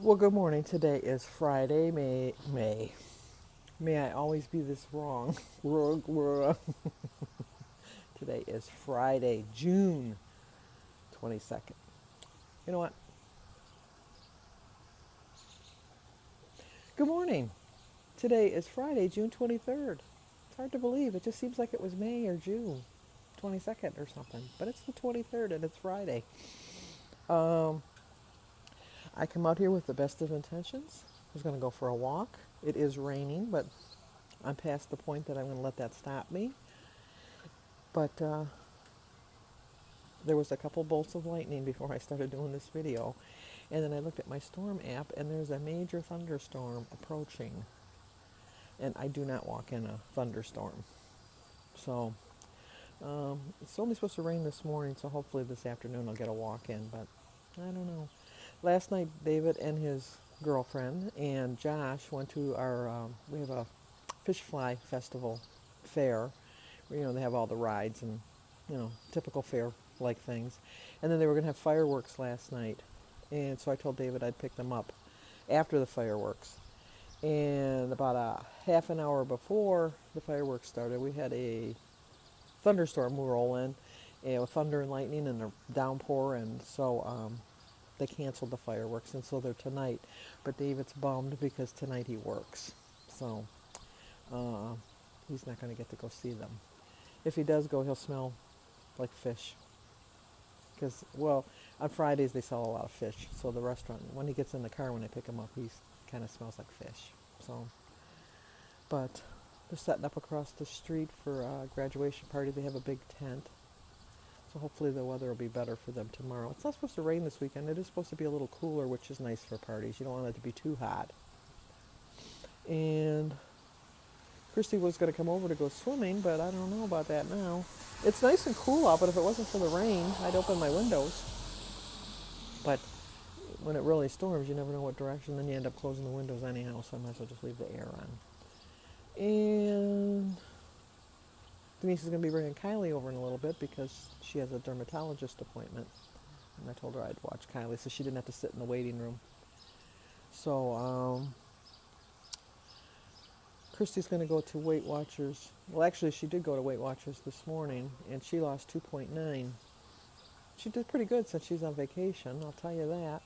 Well, good morning. Today is Friday, May. May I always be this wrong? Today is Friday, June 22nd. You know what? Good morning. Today is Friday, June 23rd. It's hard to believe. It just seems like it was May or June 22nd or something. But it's the 23rd and it's Friday. Um, I come out here with the best of intentions. I was going to go for a walk. It is raining, but I'm past the point that I'm going to let that stop me. But there was a couple bolts of lightning before I started doing this video. And then I looked at my storm app and there's a major thunderstorm approaching. And I do not walk in a thunderstorm. So it's only supposed to rain this morning, so hopefully this afternoon I'll get a walk in, but I don't know. Last night David and his girlfriend and Josh went to our, we have a fish fly festival fair where, they have all the rides and, typical fair like things. And then they were going to have fireworks last night. And so I told David I'd pick them up after the fireworks. And about a half an hour before the fireworks started, we had a thunderstorm roll in, with thunder and lightning and a downpour. And so they canceled the fireworks. And so they're tonight. But David's bummed because tonight he works. So uh, he's not going to get to go see them. If he does go, he'll smell like fish. Because, well, on Fridays they sell a lot of fish. So the restaurant, when he gets in the car, when I pick him up, he kind of smells like fish. So, but they're setting up across the street for a graduation party. They have a big tent. So hopefully the weather will be better for them tomorrow. It's not supposed to rain this weekend. It is supposed to be a little cooler, which is nice for parties. You don't want it to be too hot. And Christy was going to come over to go swimming, but I don't know about that now. It's nice and cool out, but if it wasn't for the rain, I'd open my windows. But when it really storms, you never know what direction. Then you end up closing the windows anyhow, so I might as well just leave the air on. And Denise is going to be bringing Kylie over in a little bit because she has a dermatologist appointment. And I told her I'd watch Kylie so she didn't have to sit in the waiting room. So, Christy's going to go to Weight Watchers. Well, actually, she did go to Weight Watchers this morning, and she lost 2.9. She did pretty good since she's on vacation, I'll tell you that.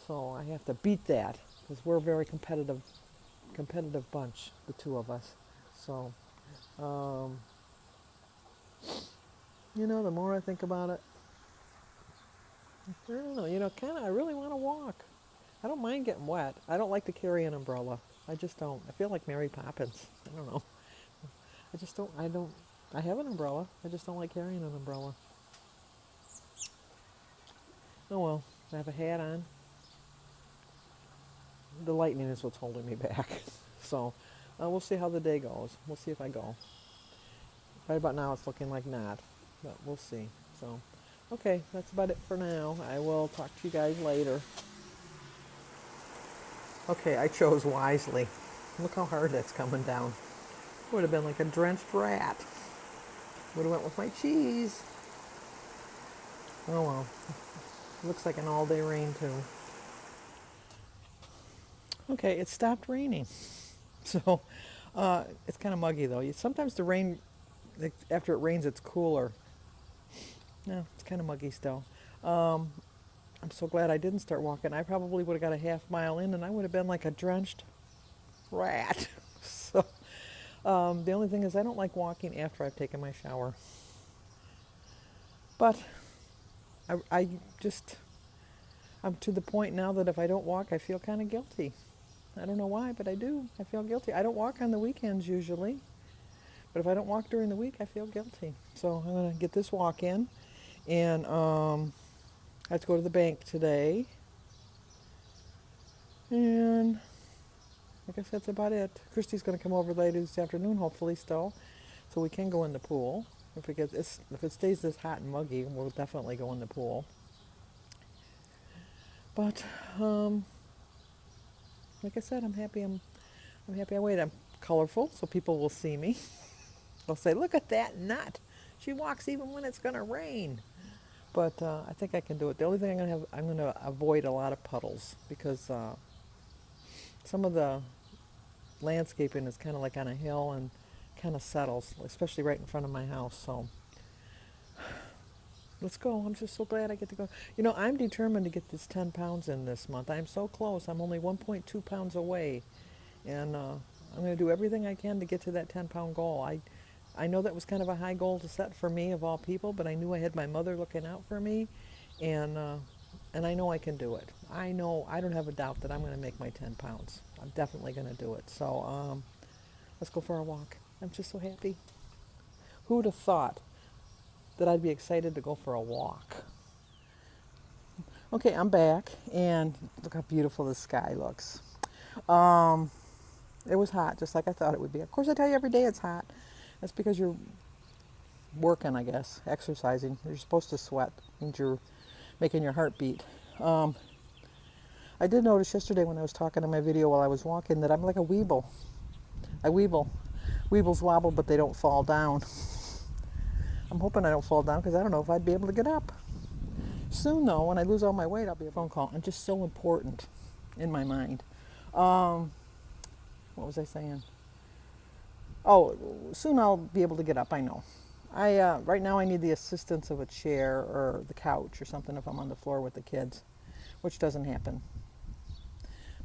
So I have to beat that because we're a very competitive bunch, the two of us. So, um, the more I think about it, I don't know, kind of, I really want to walk. I don't mind getting wet. I don't like to carry an umbrella. I just don't. I feel like Mary Poppins. I don't know. I have an umbrella. I just don't like carrying an umbrella. Oh well, I have a hat on. The lightning is what's holding me back. So we'll see how the day goes. We'll see if I go. Right about now it's looking like not, but we'll see. So, okay, that's about it for now. I will talk to you guys later. Okay, I chose wisely. Look how hard that's coming down. Would have been like a drenched rat. Would have went with my cheese. Oh well. Looks like an all-day rain too. Okay, it stopped raining. So it's kind of muggy though. Sometimes the rain, after it rains, it's cooler. No, it's kind of muggy still. Um, I'm so glad I didn't start walking. I probably would have got a half mile in and I would have been like a drenched rat. So the only thing is I don't like walking after I've taken my shower. But I just, I'm to the point now that if I don't walk, I feel kind of guilty. I don't know why, but I do. I feel guilty. I don't walk on the weekends usually, but if I don't walk during the week, I feel guilty. So I'm going to get this walk in, and I have to go to the bank today. And I guess that's about it. Christy's going to come over later this afternoon, hopefully still, so we can go in the pool. If it stays this hot and muggy, we'll definitely go in the pool. But like I said, I'm happy. I'm happy I waited. I'm colorful, so people will see me. They'll say, "Look at that nut. She walks even when it's going to rain." But I think I can do it. The only thing I'm gonna avoid a lot of puddles because some of the landscaping is kind of like on a hill and kind of settles, especially right in front of my house. So let's go. I'm just so glad I get to go. You know, I'm determined to get this 10 pounds in this month. I'm so close. I'm only 1.2 pounds away. And I'm going to do everything I can to get to that 10-pound goal. I know that was kind of a high goal to set for me of all people, but I knew I had my mother looking out for me, and I know I can do it. I know I don't have a doubt that I'm going to make my 10 pounds. I'm definitely going to do it. So let's go for a walk. I'm just so happy. Who would have thought that I'd be excited to go for a walk? Okay, I'm back, and look how beautiful the sky looks. It was hot, just like I thought it would be. Of course, I tell you every day it's hot. That's because you're working, I guess, exercising. You're supposed to sweat. It means you're making your heart beat. I did notice yesterday when I was talking in my video while I was walking that I'm like a weeble. I weeble. Weebles wobble, but they don't fall down. I'm hoping I don't fall down because I don't know if I'd be able to get up. Soon, though, when I lose all my weight, I'll be a phone call. I'm just so important in my mind. What was I saying? Oh, soon I'll be able to get up, I know. Right now I need the assistance of a chair or the couch or something if I'm on the floor with the kids, which doesn't happen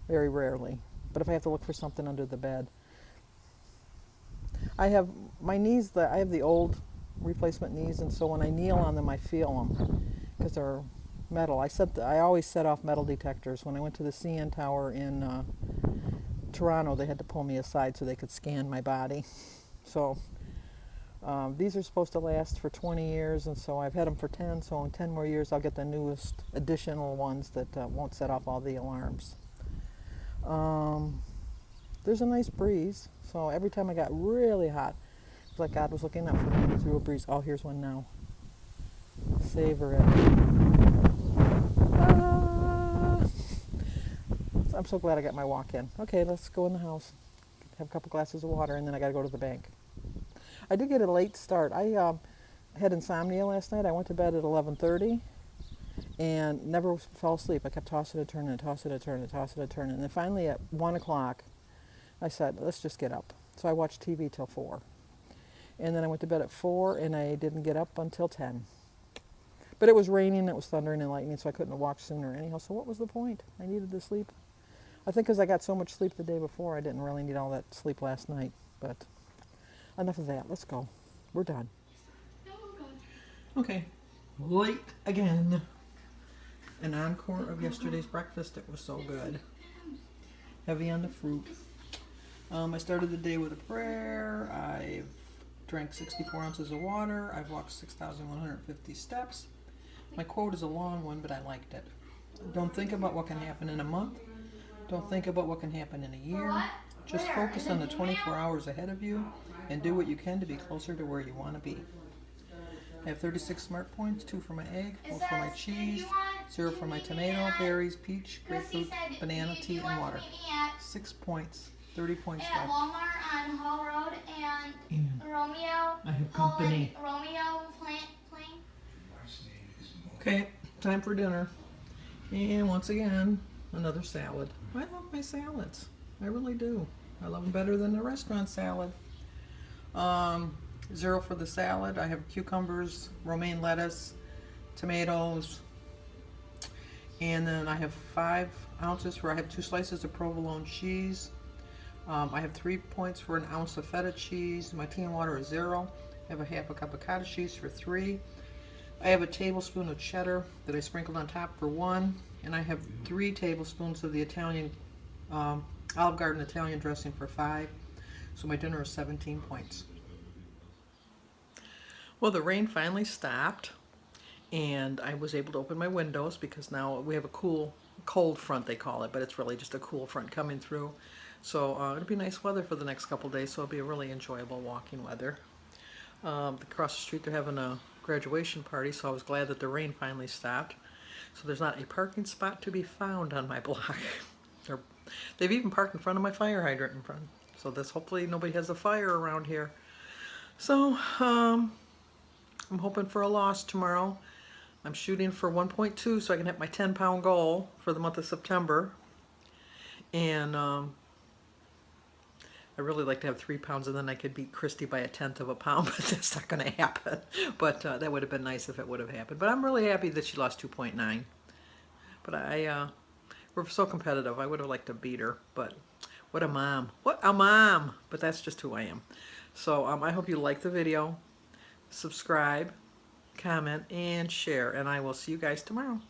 very rarely. But if I have to look for something under the bed. I have my knees, I have the old replacement knees, and so when I kneel on them I feel them because they're metal. I always set off metal detectors. When I went to the CN Tower in Toronto, they had to pull me aside so they could scan my body. So these are supposed to last for 20 years, and so I've had them for 10, so in 10 more years I'll get the newest additional ones that won't set off all the alarms. There's a nice breeze, so every time I got really hot, it's like God was looking up for me through a breeze. Oh, here's one now. Savor it. I'm so glad I got my walk in. Okay, let's go in the house. Have a couple glasses of water, and then I got to go to the bank. I did get a late start. I had insomnia last night. I went to bed at 11:30 and never fell asleep. I kept tossing and turning and tossing and turning and tossing and turning. And then finally at 1 o'clock, I said, let's just get up. So I watched TV till 4. And then I went to bed at 4, and I didn't get up until 10. But it was raining, it was thundering and lightning, so I couldn't have walked sooner anyhow. So what was the point? I needed to sleep. I think because I got so much sleep the day before, I didn't really need all that sleep last night. But enough of that. Let's go. We're done. Okay. Late again. An encore of yesterday's breakfast. It was so good. Heavy on the fruit. I started the day with a prayer. I've drank 64 ounces of water. I've walked 6,150 steps. My quote is a long one, but I liked it. Don't think about what can happen in a month. Don't think about what can happen in a year. Just focus on the 24 hours ahead of you and do what you can to be closer to where you want to be. I have 36 smart points, 2 for my egg, 4 for my cheese, 0 for my tomato, berries, peach, grapefruit, banana, tea, and water. 6 points, 30 points left. At Walmart on Hall Road and Romeo. I have company. Romeo Plain. Okay, time for dinner. And once again, another salad. I love my salads. I really do. I love them better than the restaurant salad. 0 for the salad. I have cucumbers, romaine lettuce, tomatoes, and then I have 5 ounces where I have 2 slices of provolone cheese. I have 3 points for an ounce of feta cheese. My tea and water is 0. I have a half a cup of cottage cheese for 3. I have a tablespoon of cheddar that I sprinkled on top for 1. And I have 3 tablespoons of the Italian, Olive Garden Italian dressing for 5. So my dinner is 17 points. Well, the rain finally stopped, and I was able to open my windows because now we have a cold front, they call it, but it's really just a cool front coming through. So it'll be nice weather for the next couple days, so it'll be a really enjoyable walking weather. Across the street they're having a graduation party, so I was glad that the rain finally stopped. So there's not a parking spot to be found on my block. They've even parked in front of my fire hydrant in front. So hopefully nobody has a fire around here. So I'm hoping for a loss tomorrow. I'm shooting for 1.2 so I can hit my 10-pound goal for the month of September. And I really like to have 3 pounds, and then I could beat Christy by 1/10 of a pound, but that's not going to happen. But that would have been nice if it would have happened. But I'm really happy that she lost 2.9. But we're so competitive. I would have liked to beat her, but what a mom. What a mom. But that's just who I am. So I hope you like the video. Subscribe, comment, and share. And I will see you guys tomorrow.